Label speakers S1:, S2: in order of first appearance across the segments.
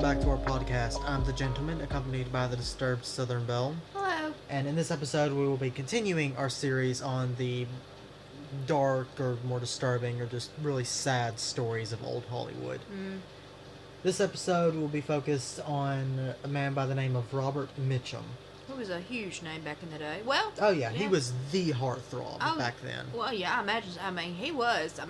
S1: back to our podcast. I'm the gentleman, accompanied by the disturbed Southern Belle.
S2: Hello.
S1: And in this episode, we will be continuing our series on the dark or more disturbing or just really sad stories of old Hollywood. This episode will be focused on a man by the name of Robert Mitchum.
S2: He was a huge name back in the day. Well,
S1: Oh yeah, he was the heartthrob back then.
S2: Well, yeah, I imagine. I mean, he was. I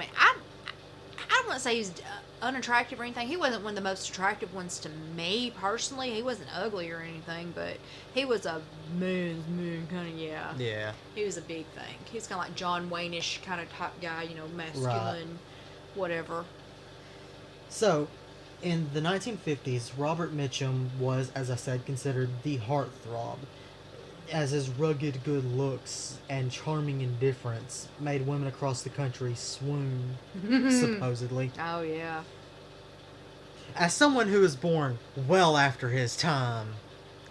S2: don't want to say he's unattractive or anything. He wasn't one of the most attractive ones to me personally. He wasn't ugly or anything, but he was a man kind of, yeah.
S1: Yeah.
S2: He was a big thing. He's kind of like John Wayne-ish kind of type guy, masculine, whatever.
S1: So, in the 1950s, Robert Mitchum was, as I said, considered the heartthrob, as his rugged good looks and charming indifference made women across the country swoon, supposedly.
S2: Oh, yeah.
S1: As someone who was born well after his time,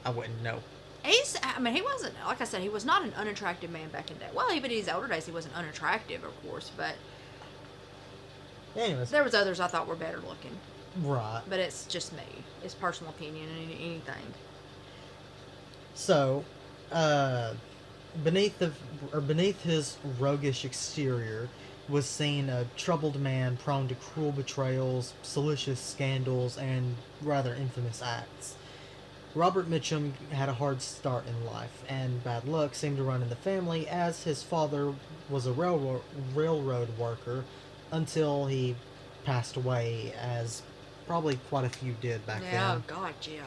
S1: I wouldn't know.
S2: He wasn't, like I said, he was not an unattractive man back in the day. Well, even in his older days, he wasn't unattractive, of course, but
S1: Anyways,
S2: there was others I thought were better looking.
S1: right.
S2: But it's just me. It's personal opinion and anything.
S1: So, beneath his roguish exterior was seen a troubled man prone to cruel betrayals, salacious scandals, and rather infamous acts. Robert Mitchum had a hard start in life, and bad luck seemed to run in the family, as his father was a railroad worker until he passed away, as probably quite a few did back then.
S2: Oh, God, yeah.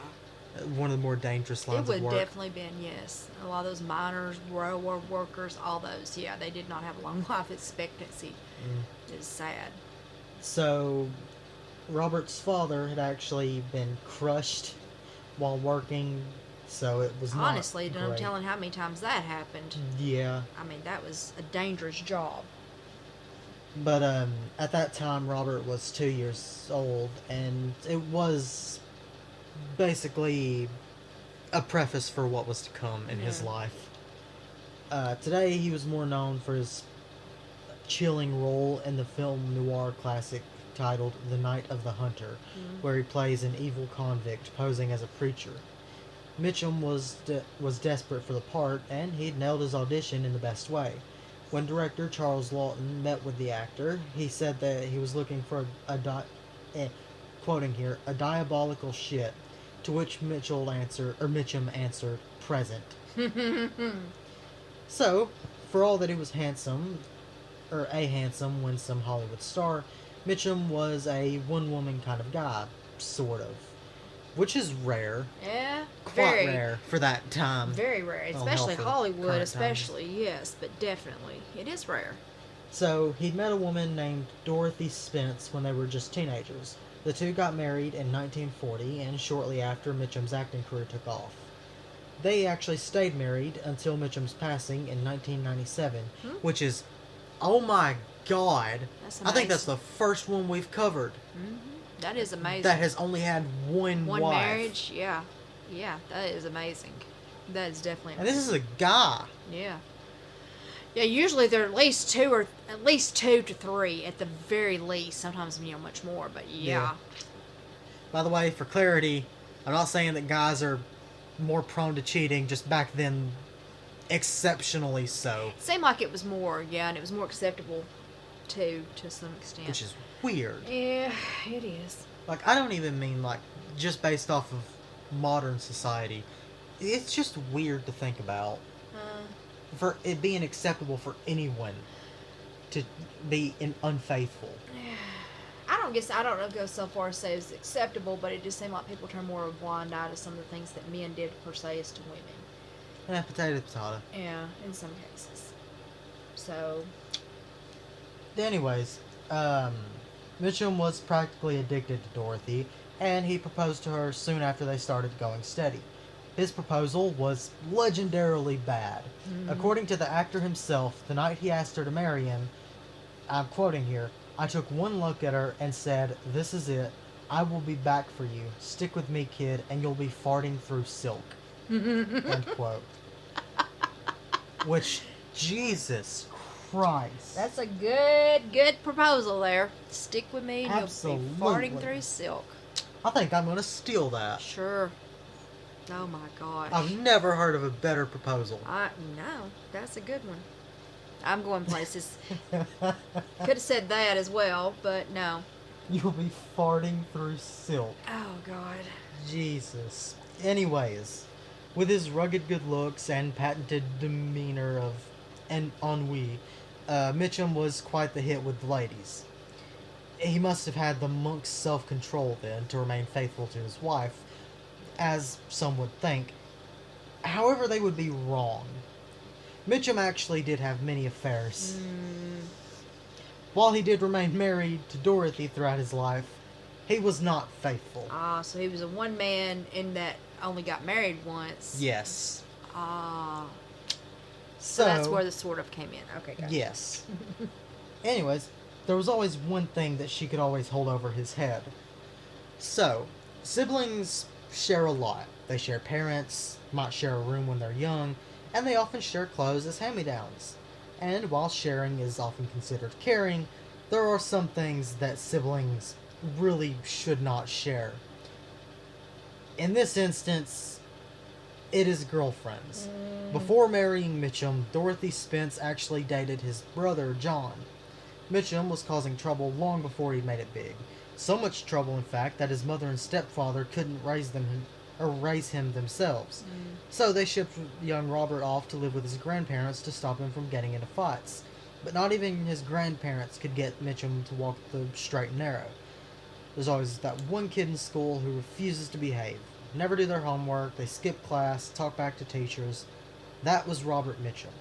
S1: One of the more dangerous lines
S2: It
S1: of
S2: would
S1: work.
S2: definitely been, yes. A lot of those miners, railroad workers, all those, yeah, they did not have a long life expectancy. It's sad.
S1: So, Robert's father had actually been crushed while working, so it was not
S2: Honestly, no
S1: great.
S2: telling how many times that happened.
S1: Yeah,
S2: I mean, that was a dangerous job.
S1: but at that time, Robert was 2 years old, and it was basically a preface for what was to come in his life. Today, he was more known for his chilling role in the film noir classic titled The Night of the Hunter, where he plays an evil convict posing as a preacher. Mitchum was desperate for the part, and he'd nailed his audition in the best way. When director Charles Lawton met with the actor, he said that he was looking for quoting here, a diabolical shit, to which Mitchum answered, present. So, for all that he was handsome, or a handsome, winsome Hollywood star, Mitchum was a one-woman kind of guy, sort of. Which is rare.
S2: Yeah,
S1: Quite rare for that time.
S2: Very rare,
S1: Well,
S2: especially
S1: hell, for
S2: Hollywood,
S1: current
S2: especially, yes, but definitely. It is rare.
S1: So, he'd met a woman named Dorothy Spence when they were just teenagers. The two got married in 1940, and shortly after, Mitchum's acting career took off. They actually stayed married until Mitchum's passing in 1997, which is, oh my god,
S2: That's
S1: I think that's
S2: amazing.
S1: the first one we've covered
S2: That is amazing.
S1: that has only had one
S2: One
S1: wife.
S2: marriage, yeah. Yeah, that is amazing. That is definitely
S1: And
S2: amazing.
S1: this is a guy.
S2: Yeah. Yeah, usually they're at least two to three at the very least. Sometimes, much more, but yeah.
S1: By the way, for clarity, I'm not saying that guys are more prone to cheating, just back then, exceptionally so.
S2: It seemed like it was more, yeah, and it was more acceptable too, to some extent.
S1: Which is weird.
S2: Yeah, it is.
S1: Like, I don't even mean, like, just based off of modern society. It's just weird to think about. For it being acceptable for anyone to be unfaithful.
S2: I don't go so far as to say it's acceptable, but it just seemed like people turn more of a blind eye to some of the things that men did per se as to women.
S1: Yeah, potato.
S2: Yeah, in some cases. So,
S1: Anyways, Mitchum was practically addicted to Dorothy, and he proposed to her soon after they started going steady. His proposal was legendarily bad. According to the actor himself, the night he asked her to marry him, I'm quoting here, I took one look at her and said, this is it. I will be back for you. Stick with me, kid, and you'll be farting through silk. End quote. Which, Jesus Christ.
S2: that's a good proposal there. Stick with me and you'll be
S1: Absolutely.
S2: farting through silk.
S1: I think I'm gonna steal that.
S2: Sure. Oh my gosh.
S1: I've never heard of a better proposal.
S2: No, that's a good one. I'm going places. Could have said that as well, but no.
S1: You'll be farting through silk.
S2: Oh God.
S1: Jesus. Anyways, with his rugged good looks and patented demeanor of ennui, Mitchum was quite the hit with the ladies. He must have had the monk's self-control then to remain faithful to his wife, as some would think. However, they would be wrong. Mitchum actually did have many affairs. While he did remain married to Dorothy throughout his life, he was not faithful.
S2: So he was a one man in that only got married once.
S1: Yes.
S2: So that's where the sort of came in. Okay, gotcha.
S1: Yes. Anyways, there was always one thing that she could always hold over his head. So, siblings share a lot. They share parents, might share a room when they're young, and they often share clothes as hand-me-downs. And while sharing is often considered caring, there are some things that siblings really should not share. In this instance, it is girlfriends. Before marrying Mitchum, Dorothy Spence actually dated his brother, John. Mitchum was causing trouble long before he made it big. So much trouble, in fact, that his mother and stepfather couldn't raise him themselves. So they shipped young Robert off to live with his grandparents to stop him from getting into fights. But not even his grandparents could get Mitchum to walk the straight and narrow. There's always that one kid in school who refuses to behave. Never do their homework, they skip class, talk back to teachers. That was Robert Mitchum.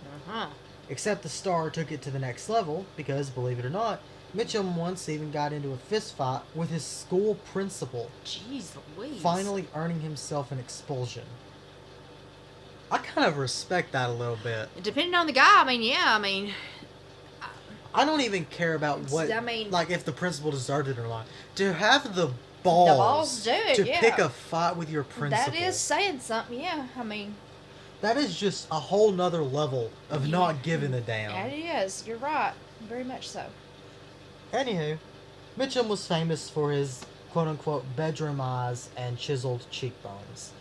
S1: Except the star took it to the next level, because, believe it or not, Mitchum once even got into a fist fight with his school principal.
S2: Jeez Louise.
S1: Finally earning himself an expulsion. I kind of respect that a little bit.
S2: Depending on the guy,
S1: I don't even care about what, like, if the principal deserved it or not. To have the balls,
S2: do it,
S1: to
S2: yeah.
S1: pick a fight with your principal.
S2: That is saying something, yeah.
S1: That is just a whole nother level of not giving a damn.
S2: It is. You're right. Very much so.
S1: Anywho, Mitchum was famous for his quote-unquote bedroom eyes and chiseled cheekbones.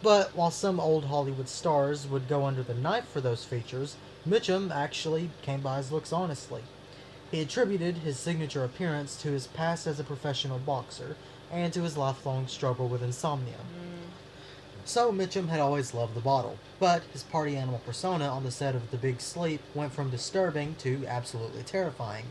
S1: But while some old Hollywood stars would go under the knife for those features, Mitchum actually came by his looks honestly. He attributed his signature appearance to his past as a professional boxer and to his lifelong struggle with insomnia. So Mitchum had always loved the bottle, but his party animal persona on the set of The Big Sleep went from disturbing to absolutely terrifying.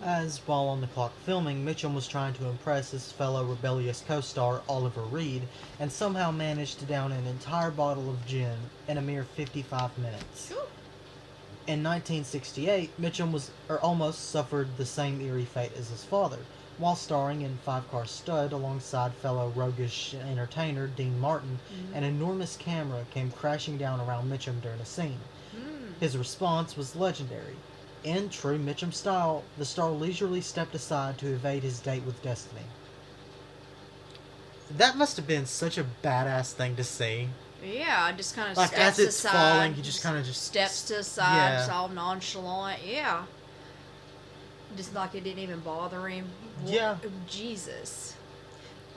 S1: As while on the clock filming, Mitchum was trying to impress his fellow rebellious co-star Oliver Reed and somehow managed to down an entire bottle of gin in a mere 55 minutes. In 1968, Mitchum almost suffered the same eerie fate as his father, while starring in Five Car Stud alongside fellow roguish entertainer Dean Martin. An enormous camera came crashing down around Mitchum during a scene. His response was legendary. In true Mitchum style, the star leisurely stepped aside to evade his date with destiny. That must have been such a badass thing to see.
S2: Yeah, just kind of
S1: like
S2: steps
S1: as it's
S2: aside,
S1: falling, he just kind of
S2: steps to the side,
S1: yeah.
S2: just all nonchalant. Yeah, just like it didn't even bother him.
S1: Yeah.
S2: Jesus.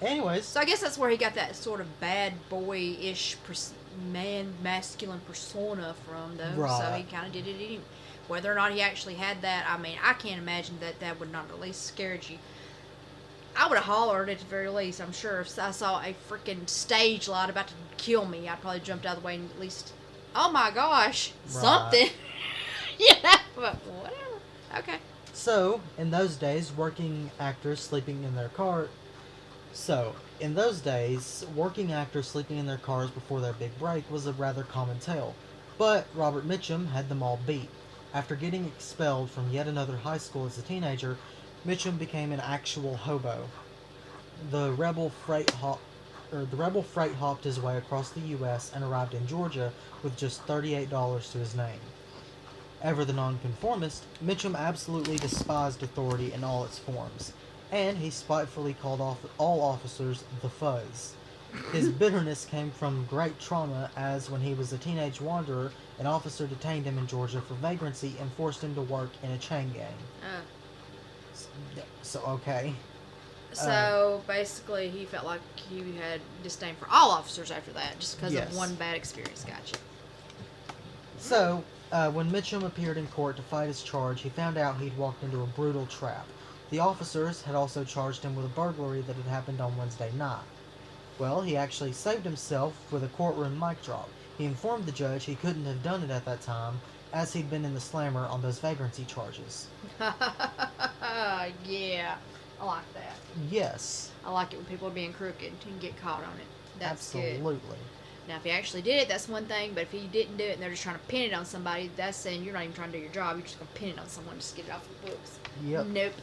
S1: Anyways,
S2: So I guess that's where he got that sort of bad boy-ish masculine persona from, though.
S1: Right.
S2: So he kind of did it anyway. Whether or not he actually had that, I can't imagine that would not at least scared you. I would have hollered at the very least, I'm sure. If I saw a freaking stage light about to kill me, I'd probably jumped out of the way and at least, oh my gosh, something. Yeah, but whatever. Okay.
S1: So, in those days, working actors sleeping in their cars before their big break was a rather common tale. But Robert Mitchum had them all beat. After getting expelled from yet another high school as a teenager, Mitchum became an actual hobo. The rebel freight hopped his way across the U.S. and arrived in Georgia with just $38 to his name. Ever the nonconformist, Mitchum absolutely despised authority in all its forms, and he spitefully called all officers the Fuzz. His bitterness came from great trauma, as when he was a teenage wanderer, an officer detained him in Georgia for vagrancy and forced him to work in a chain gang. So, okay.
S2: So basically, he felt like he had disdain for all officers after that, just because
S1: Yes.
S2: of one bad experience. Gotcha.
S1: So, when Mitchum appeared in court to fight his charge, he found out he'd walked into a brutal trap. The officers had also charged him with a burglary that had happened on Wednesday night. Well, he actually saved himself with a courtroom mic drop. He informed the judge he couldn't have done it at that time, as he'd been in the slammer on those vagrancy charges.
S2: Yeah, I like that.
S1: Yes.
S2: I like it when people are being crooked and get caught on it. That's good.
S1: Absolutely.
S2: Now, if you actually did it, that's one thing. But if you didn't do it and they're just trying to pin it on somebody, that's saying you're not even trying to do your job. You're just going to pin it on someone just to get it off the books.
S1: Yep.
S2: Nope.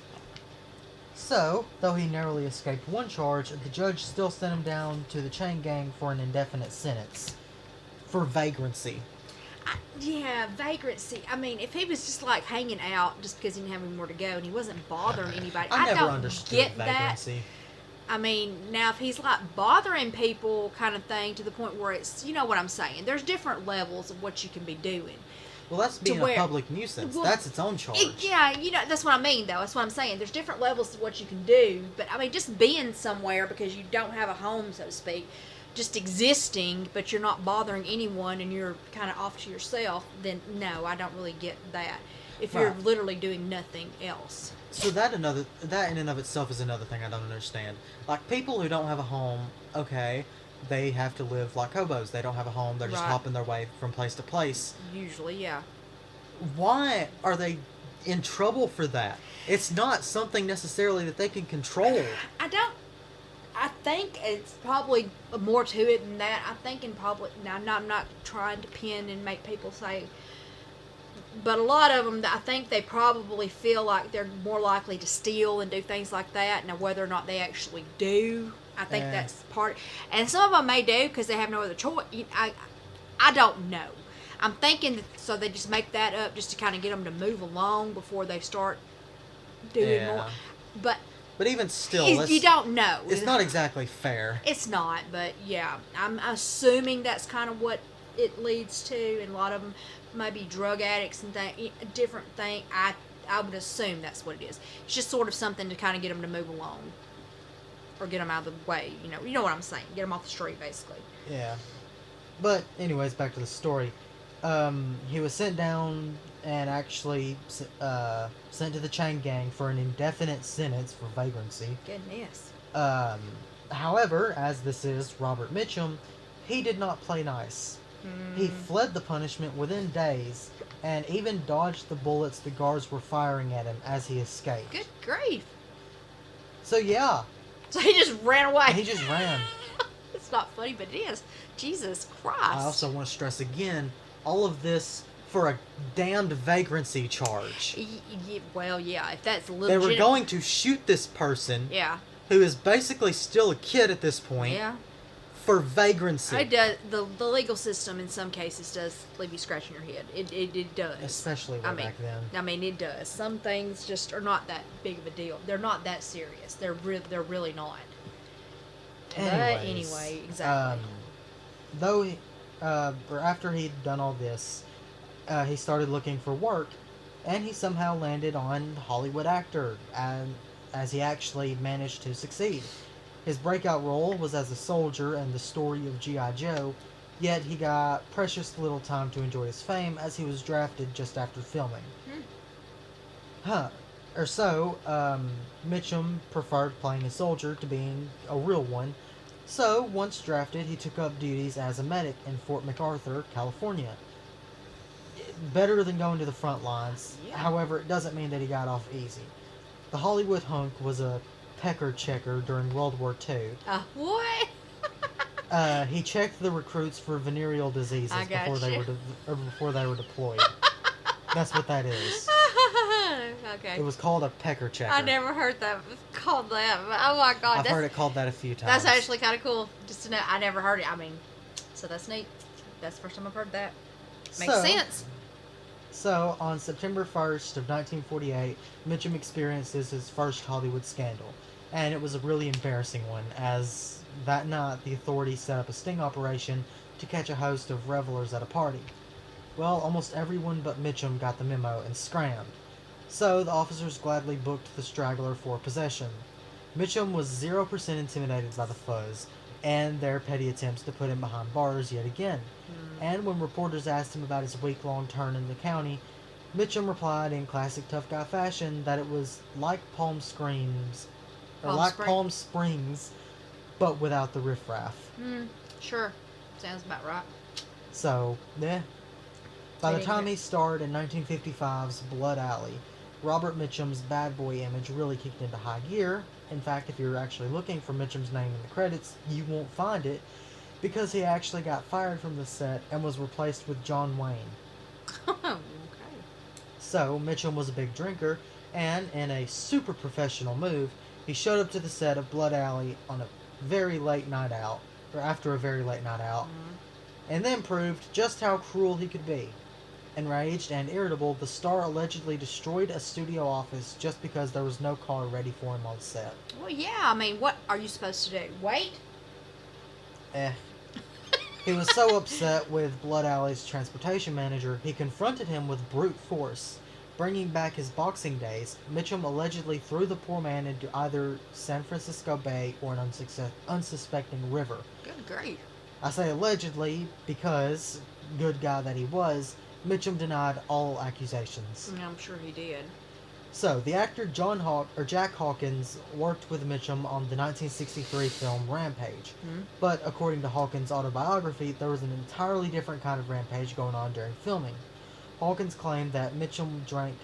S1: So, though he narrowly escaped one charge, the judge still sent him down to the chain gang for an indefinite sentence. For vagrancy.
S2: Yeah, vagrancy. I mean, if he was just like hanging out just because he didn't have anywhere to go and he wasn't bothering anybody,
S1: I never
S2: don't
S1: understood
S2: get
S1: vagrancy.
S2: that. I mean, now if he's like bothering people kind of thing to the point where it's, you know what I'm saying, there's different levels of what you can be doing.
S1: Well, that's being a public nuisance.
S2: Well,
S1: that's its own charge.
S2: Yeah, you know, that's what I mean, though. That's what I'm saying. There's different levels of what you can do. But, I mean, just being somewhere because you don't have a home, so to speak, just existing, but you're not bothering anyone and you're kind of off to yourself, then no, I don't really get that. If you're
S1: Right.
S2: literally doing nothing else.
S1: So that in and of itself is another thing I don't understand. Like, people who don't have a home, okay, they have to live like hobos. They don't have a home. They're just
S2: Right.
S1: hopping their way from place to place.
S2: Usually, yeah.
S1: Why are they in trouble for that? It's not something necessarily that they can control.
S2: I think it's probably more to it than that. I'm thinking probably, now I'm not trying to pin and make people say, but a lot of them, I think they probably feel like they're more likely to steal and do things like that. Now, whether or not they actually do, I think
S1: Yeah.
S2: that's part. And some of them may do because they have no other choice. I don't know. I'm thinking that, so they just make that up just to kind of get them to move along before they start doing more. But
S1: even still,
S2: you don't know.
S1: It's not exactly fair.
S2: It's not, but yeah, I'm assuming that's kind of what it leads to, and a lot of them may be drug addicts and different thing. I would assume that's what it is. It's just sort of something to kind of get them to move along, or get them out of the way. You know what I'm saying? Get them off the street, basically.
S1: Yeah. But anyways, back to the story. He was sent down and actually sent to the chain gang for an indefinite sentence for vagrancy.
S2: Goodness.
S1: However, as this is Robert Mitchum, he did not play nice. He fled the punishment within days and even dodged the bullets the guards were firing at him as he escaped.
S2: Good grief.
S1: So yeah.
S2: So he just ran away.
S1: He just ran.
S2: It's not funny, but it is. Jesus Christ.
S1: I also want to stress again, all of this for a damned vagrancy charge.
S2: Well, yeah, if that's
S1: They
S2: legitimate.
S1: were going to shoot this person,
S2: Yeah.
S1: who is basically still a kid at this point,
S2: Yeah.
S1: for vagrancy.
S2: It does. The legal system in some cases does leave you scratching your head. It does.
S1: Especially way back then.
S2: I mean, it does. Some things just are not that big of a deal. They're not that serious. They're really not. But anyway, exactly.
S1: After he'd done all this, he started looking for work, and he somehow landed on Hollywood actor, and as he actually managed to succeed. His breakout role was as a soldier in the story of G.I. Joe, yet he got precious little time to enjoy his fame as he was drafted just after filming. Mitchum preferred playing a soldier to being a real one, so once drafted he took up duties as a medic in Fort MacArthur, California. Better than going to the front lines,
S2: Yeah.
S1: however, it doesn't mean that he got off easy. The Hollywood hunk was a pecker checker during World War II.
S2: What?
S1: He checked the recruits for venereal diseases
S2: I got
S1: before they were deployed. That's what that is.
S2: Okay.
S1: It was called a pecker checker.
S2: I never heard that called that. But oh my God,
S1: I've heard it called that a few times.
S2: that's actually kind of cool. Just to know, I never heard it. I mean, so that's neat. That's the first time I've heard that. Makes sense.
S1: So, on September 1st of 1948, Mitchum experiences his first Hollywood scandal. And it was a really embarrassing one, as that night the authorities set up a sting operation to catch a host of revelers at a party. Well, almost everyone but Mitchum got the memo and scrammed. So, the officers gladly booked the straggler for possession. Mitchum was 0% intimidated by the foes and their petty attempts to put him behind bars yet again. And when reporters asked him about his week-long turn in the county, Mitchum replied in classic tough guy fashion that it was like Palm Springs, but without the riffraff.
S2: Sure. Sounds about right.
S1: So, yeah. By the time he starred in 1955's Blood Alley, Robert Mitchum's bad boy image really kicked into high gear. In fact, if you're actually looking for Mitchum's name in the credits, you won't find it, because he actually got fired from the set and was replaced with John Wayne.
S2: Okay.
S1: So, Mitchum was a big drinker, and in a super professional move, he showed up to the set of Blood Alley on a very late night out, or after a very late night out, and then proved just how cruel he could be. Enraged and irritable, the star allegedly destroyed a studio office just because there was no car ready for him on set.
S2: Well, yeah, I mean, what are you supposed to do? Wait?
S1: He was so upset with Blood Alley's transportation manager, he confronted him with brute force. Bringing back his boxing days, Mitchum allegedly threw the poor man into either San Francisco Bay or an unsuspecting river.
S2: Good grief.
S1: I say allegedly because, good guy that he was, Mitchum denied all accusations.
S2: I'm sure he did.
S1: So, the actor Jack Hawkins worked with Mitchum on the 1963 film Rampage. But according to Hawkins' autobiography, there was an entirely different kind of rampage going on during filming. Hawkins claimed that Mitchum drank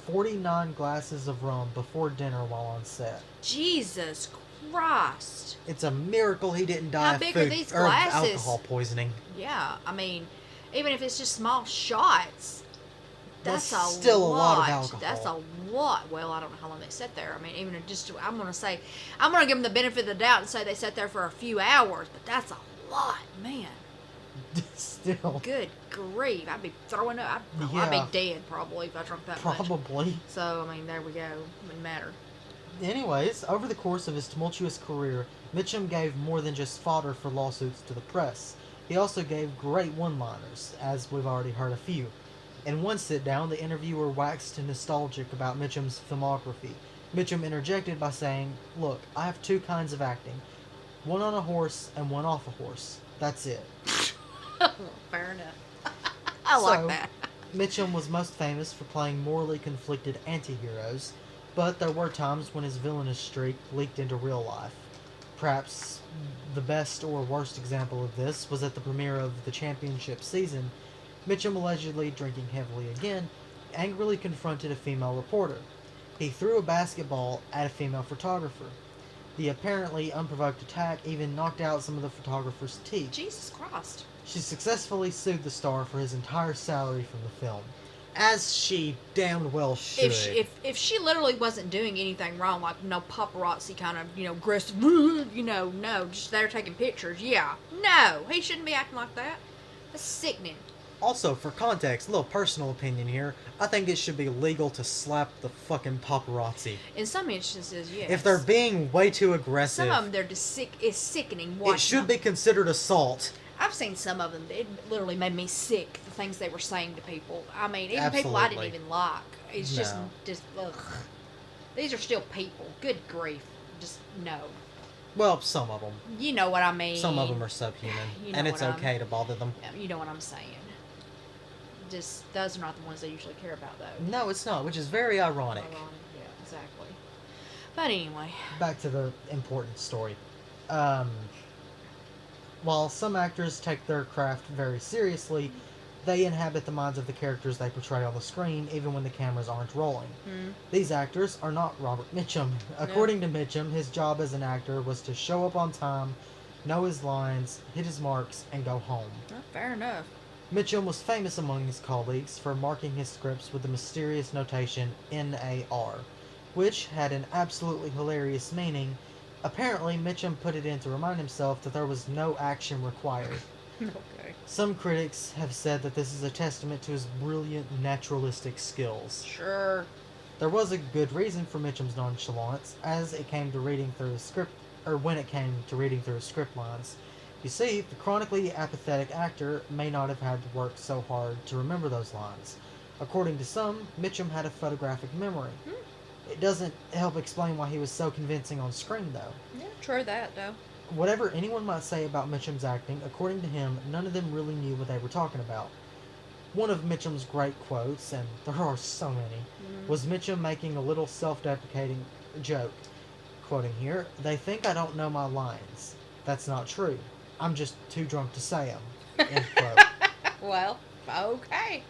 S1: 49 glasses of rum before dinner while on set.
S2: Jesus Christ.
S1: It's a miracle he didn't die
S2: How big are these glasses?
S1: Of alcohol poisoning.
S2: Yeah, I mean, even if it's just small shots, that's
S1: still a lot of alcohol.
S2: That's a lot. Well, I don't know how long they sat there. I mean, even just, I'm going to give them the benefit of the doubt and say they sat there for a few hours, but that's a lot, man.
S1: Still.
S2: Good grief. I'd be throwing up. I'd be dead probably if I drank that much.
S1: Probably.
S2: So, I mean, there we go. It wouldn't matter.
S1: Anyways, over the course of his tumultuous career, Mitchum gave more than just fodder for lawsuits to the press. He also gave great one-liners, as we've already heard a few. In one sit-down, the interviewer waxed nostalgic about Mitchum's filmography. Mitchum interjected by saying, "Look, I have two kinds of acting. One on a horse and one off a horse. That's it."
S2: Fair enough. I like that.
S1: Mitchum was most famous for playing morally conflicted anti-heroes, but there were times when his villainous streak leaked into real life. Perhaps the best or worst example of this was at the premiere of the championship season. Mitchum, allegedly drinking heavily again, angrily confronted a female reporter. He threw a basketball at a female photographer. The apparently unprovoked attack even knocked out some of the photographer's teeth.
S2: Jesus Christ.
S1: She successfully sued the star for his entire salary from the film. As she damn well should.
S2: If she literally wasn't doing anything wrong, like no paparazzi kind of, aggressive, no, just there taking pictures, no, he shouldn't be acting like that. That's sickening.
S1: Also, for context, a little personal opinion here, I think it should be legal to slap the fucking paparazzi.
S2: In some instances, yes.
S1: If they're being way too aggressive.
S2: Some of them, they're just it's sickening watching.
S1: It should be considered assault.
S2: I've seen some of them. It literally made me sick, the things they were saying to people. I mean, even
S1: Absolutely.
S2: people I didn't even like. It's just, ugh. These are still people. Good grief. Just, no.
S1: Well, some of them.
S2: You know what I mean.
S1: Some of them are subhuman. And it's okay to bother them.
S2: You know what I'm saying. Just, those are not the ones they usually care about, though.
S1: No, it's not, which is very ironic.
S2: Yeah, exactly. But anyway.
S1: Back to the important story. While some actors take their craft very seriously, they inhabit the minds of the characters they portray on the screen, even when the cameras aren't rolling. These actors are not Robert Mitchum. According to Mitchum, his job as an actor was to show up on time, know his lines, hit his marks, and go home.
S2: Fair enough.
S1: Mitchum was famous among his colleagues for marking his scripts with the mysterious notation NAR, which had an absolutely hilarious meaning. Apparently, Mitchum put it in to remind himself that there was no action required.
S2: Okay.
S1: Some critics have said that this is a testament to his brilliant naturalistic skills.
S2: Sure.
S1: There was a good reason for Mitchum's nonchalance, as it came to reading through his script, or when it came to reading through his script lines. You see, the chronically apathetic actor may not have had to work so hard to remember those lines. According to some, Mitchum had a photographic memory. It doesn't help explain why he was so convincing on screen, though.
S2: Yeah, true that though.
S1: Whatever anyone might say about Mitchum's acting, according to him, none of them really knew what they were talking about. One of Mitchum's great quotes, and there are so many, was Mitchum making a little self-deprecating joke. Quoting here, "They think I don't know my lines. That's not true. I'm just too drunk to say them." End quote.
S2: Well, okay.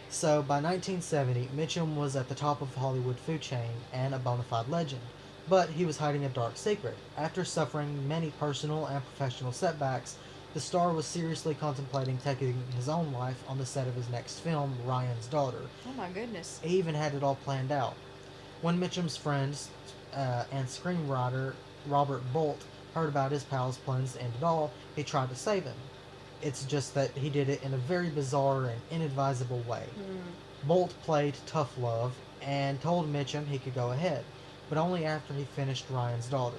S1: So by 1970, Mitchum was at the top of the Hollywood food chain and a bona fide legend. But he was hiding a dark secret. After suffering many personal and professional setbacks, the star was seriously contemplating taking his own life on the set of his next film, Ryan's Daughter.
S2: Oh my goodness.
S1: He even had it all planned out. When Mitchum's friends and screenwriter Robert Bolt heard about his pal's plans to end it all, he tried to save him. It's just that he did it in a very bizarre and inadvisable way. Bolt played tough love and told Mitchum he could go ahead, but only after he finished Ryan's Daughter.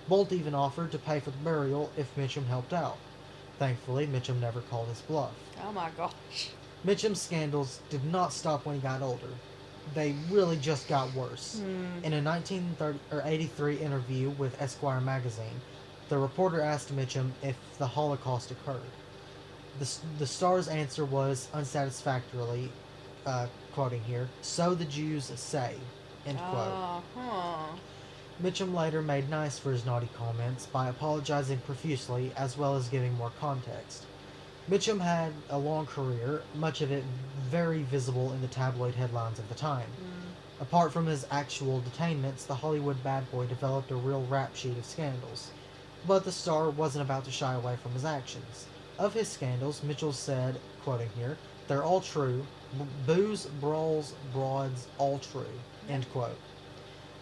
S1: Bolt even offered to pay for the burial if Mitchum helped out. Thankfully, Mitchum never called his bluff.
S2: Oh my gosh.
S1: Mitchum's scandals did not stop when he got older. They really just got worse. In a 1983 interview with Esquire magazine, the reporter asked Mitchum if the Holocaust occurred. The star's answer was unsatisfactorily, quoting here, "So the Jews say," end quote. Mitchum later made nice for his naughty comments by apologizing profusely as well as giving more context. Mitchum had a long career, much of it very visible in the tabloid headlines of the time. Apart from his actual detainments, the Hollywood bad boy developed a real rap sheet of scandals. But the star wasn't about to shy away from his actions. Of his scandals, Mitchell said, quoting here, "They're all true. Booze, brawls, broads, all true." End quote.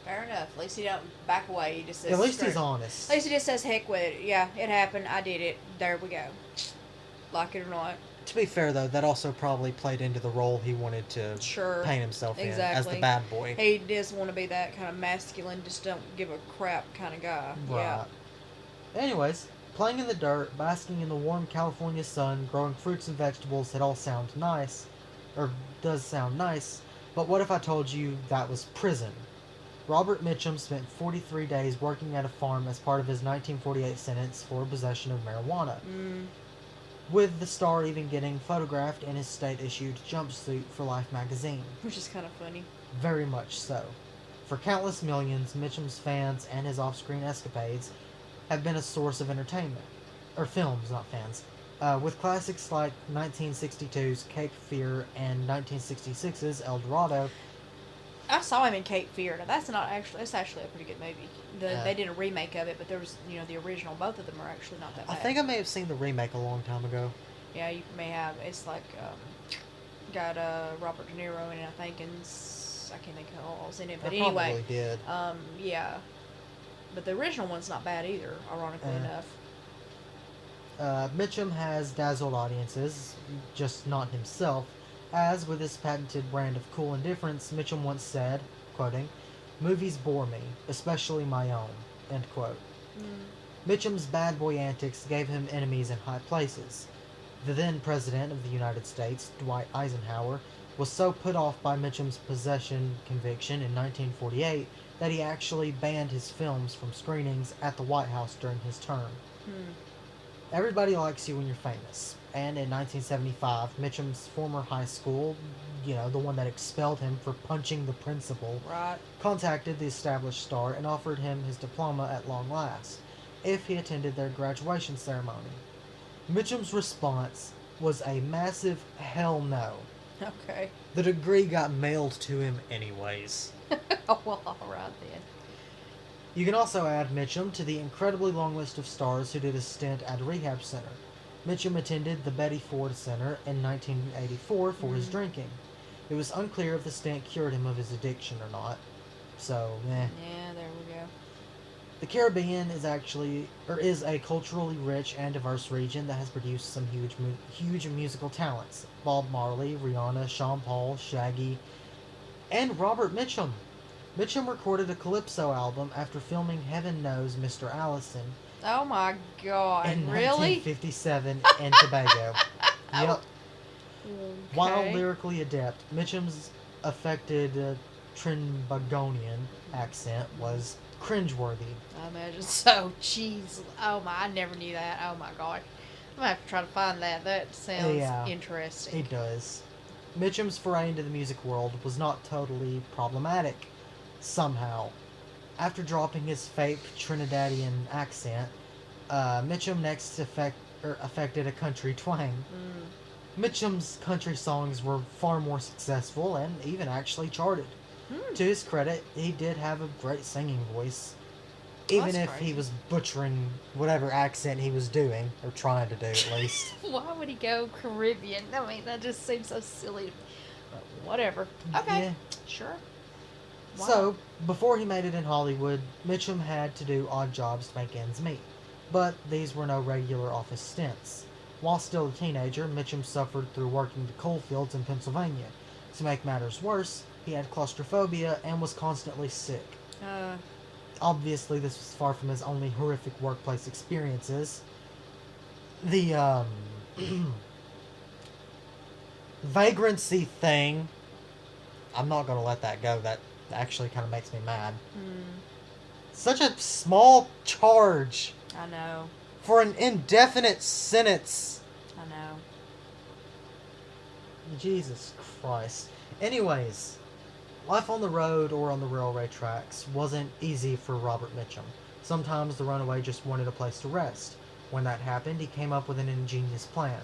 S2: Fair enough. At least he don't back away. He just says
S1: At least
S2: straight.
S1: he's honest.
S2: At least he just says, "Heck with it. Yeah, it happened. I did it. There we go." Like it or not.
S1: To be fair, though, that also probably played into the role he wanted to
S2: Sure.
S1: paint himself in as the
S2: Exactly.
S1: bad boy.
S2: He does want to be that kind of masculine, just don't give a crap kind of guy. Yeah.
S1: Right. Anyways, playing in the dirt, basking in the warm California sun, growing fruits and vegetables, it all sounds nice. Or does sound nice. But what if I told you that was prison? Robert Mitchum spent 43 days working at a farm as part of his 1948 sentence for possession of marijuana. With the star even getting photographed in his state-issued jumpsuit for Life magazine.
S2: Which is kind of funny.
S1: Very much so. For countless millions, Mitchum's fans and his off-screen escapades have been a source of entertainment. Or films, not fans. With classics like 1962's Cape Fear and 1966's El Dorado.
S2: I saw him in Cape Fear. Now that's actually a pretty good movie. They did a remake of it, but there was the original. Both of them are actually not that bad.
S1: I think I may have seen the remake a long time ago.
S2: Yeah, you may have. It's like got Robert De Niro in it, I think, and I can't think of who else in it. But
S1: I
S2: anyway,
S1: probably did.
S2: yeah. But the original one's not bad either, ironically enough.
S1: Mitchum has dazzled audiences, just not himself, as with his patented brand of cool indifference, Mitchum once said, quoting, "Movies bore me, especially my own," end quote. Mitchum's bad boy antics gave him enemies in high places. The then President of the United States, Dwight Eisenhower, was so put off by Mitchum's possession conviction in 1948 that he actually banned his films from screenings at the White House during his term. Everybody likes you when you're famous. And in 1975, Mitchum's former high school, the one that expelled him for punching the principal,
S2: Right.
S1: contacted the established star and offered him his diploma at long last, if he attended their graduation ceremony. Mitchum's response was a massive hell no.
S2: Okay.
S1: The degree got mailed to him anyways.
S2: Oh, well, alright then.
S1: You can also add Mitchum to the incredibly long list of stars who did a stint at a rehab center. Mitchum attended the Betty Ford Center in 1984 for his drinking. It was unclear if the stint cured him of his addiction or not. So,
S2: Yeah, there we go.
S1: The Caribbean is a culturally rich and diverse region that has produced some huge musical talents. Bob Marley, Rihanna, Sean Paul, Shaggy, and Robert Mitchum. Mitchum recorded a calypso album after filming Heaven Knows Mr. Allison
S2: Oh my god,
S1: in
S2: really?
S1: 1957 in Tobago. Yep.
S2: Okay.
S1: While lyrically adept, Mitchum's affected Trinbagonian accent was cringeworthy.
S2: I imagine so. Jeez. Oh my, I never knew that. Oh my gosh. I'm gonna have to try to find that. That sounds
S1: Yeah,
S2: interesting.
S1: it does. Mitchum's foray into the music world was not totally problematic, somehow. After dropping his fake Trinidadian accent, Mitchum next affected a country twang. Mitchum's country songs were far more successful and even actually charted. To his credit, he did have a great singing voice, even if
S2: crazy.
S1: he was butchering whatever accent he was doing, or trying to do at least.
S2: Why would he go Caribbean? I mean, that just seems so silly. But whatever. Okay.
S1: Yeah.
S2: Sure. Wow.
S1: So, before he made it in Hollywood, Mitchum had to do odd jobs to make ends meet. But these were no regular office stints. While still a teenager, Mitchum suffered through working the coal fields in Pennsylvania. To make matters worse, he had claustrophobia and was constantly sick. Obviously, this was far from his only horrific workplace experiences. The, vagrancy thing, I'm not gonna let that go. That actually kind of makes me mad. Such a small charge
S2: I know.
S1: for an indefinite sentence.
S2: I know.
S1: Jesus Christ. Anyways, life on the road or on the railway tracks wasn't easy for Robert Mitchum. Sometimes the runaway just wanted a place to rest. When that happened, he came up with an ingenious plan.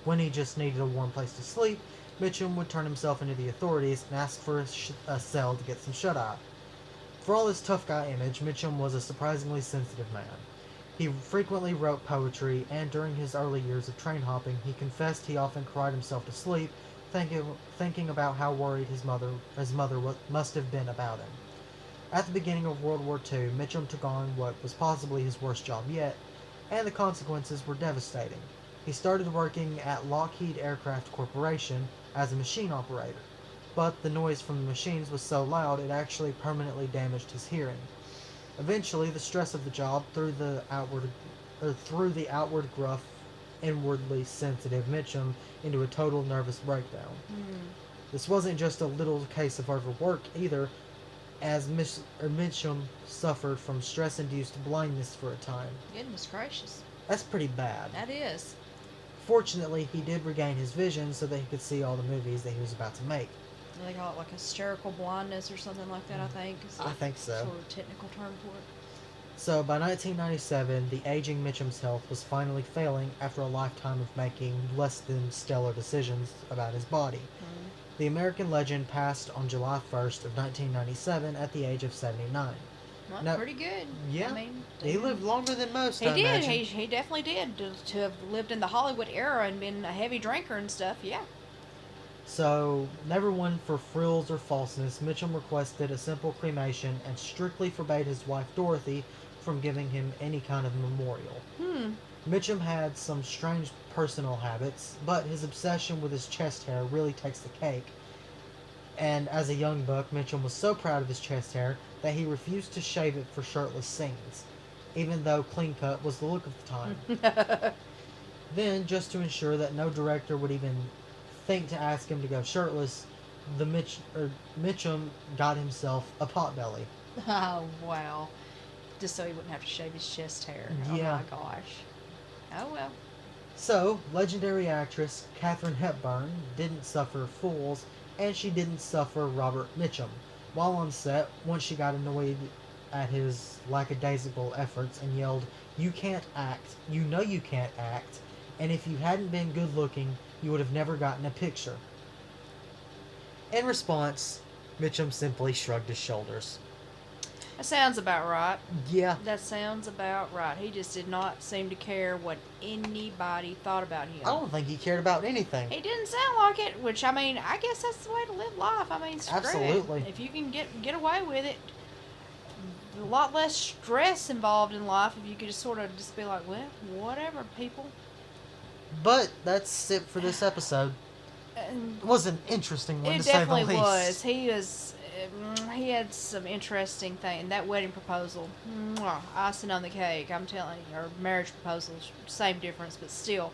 S1: When he just needed a warm place to sleep, Mitchum would turn himself into the authorities and ask for a cell to get some shut-eye. For all his tough guy image, Mitchum was a surprisingly sensitive man. He frequently wrote poetry, and during his early years of train hopping, he confessed he often cried himself to sleep, thinking about how worried his mother must have been about him. At the beginning of World War II, Mitchum took on what was possibly his worst job yet, and the consequences were devastating. He started working at Lockheed Aircraft Corporation as a machine operator, but the noise from the machines was so loud it actually permanently damaged his hearing. Eventually, the stress of the job threw the outward gruff, inwardly sensitive Mitchum into a total nervous breakdown. This wasn't just a little case of overwork either, as Mitchum suffered from stress-induced blindness for a time.
S2: Goodness gracious.
S1: That's pretty bad.
S2: That is.
S1: Fortunately, he did regain his vision so that he could see all the movies that he was about to make.
S2: They call it like hysterical blindness or something like that, I think.
S1: I think so.
S2: Sort of technical term for it.
S1: So, by 1997, the aging Mitchum's health was finally failing after a lifetime of making less than stellar decisions about his body. The American legend passed on July 1st of 1997 at the age of 79.
S2: Well,
S1: Now-
S2: pretty good.
S1: Yeah,
S2: I mean,
S1: he lived longer than most,
S2: He
S1: I
S2: did.
S1: imagine.
S2: He definitely did. To have lived in the Hollywood era and been a heavy drinker and stuff, yeah.
S1: So, never one for frills or falseness, Mitchum requested a simple cremation and strictly forbade his wife Dorothy from giving him any kind of memorial. Mitchum had some strange personal habits, but his obsession with his chest hair really takes the cake. And as a young buck, Mitchum was so proud of his chest hair that he refused to shave it for shirtless scenes, even though clean cut was the look of the time. Then, just to ensure that no director would even think to ask him to go shirtless, Mitchum got himself a potbelly.
S2: Oh, wow. Just so he wouldn't have to shave his chest hair.
S1: Yeah.
S2: Oh, my gosh. Oh, well.
S1: So, legendary actress Katharine Hepburn didn't suffer fools, and she didn't suffer Robert Mitchum. While on set, once she got annoyed at his lackadaisical efforts and yelled, "You can't act, you know you can't act, and if you hadn't been good looking, you would have never gotten a picture." In response, Mitchum simply shrugged his shoulders.
S2: That sounds about right.
S1: Yeah,
S2: That sounds about right. He just did not seem to care what anybody thought about him.
S1: I don't think he cared about anything.
S2: He didn't sound like it, which, I mean, I guess that's the way to live life. I mean, screw it.
S1: Absolutely.
S2: If you can get away with it, a lot less stress involved in life if you could just sort of just be like, well, whatever, people.
S1: But that's it for this episode.
S2: And
S1: It was an interesting one,
S2: it
S1: to say the
S2: definitely
S1: least.
S2: was. He had some interesting thing. That wedding proposal, mwah, icing on the cake, I'm telling you, or marriage proposal, same difference, but still,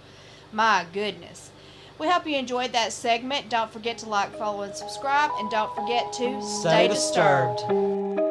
S2: my goodness. We hope you enjoyed that segment. Don't forget to like, follow, and subscribe. And don't forget to
S1: Stay disturbed.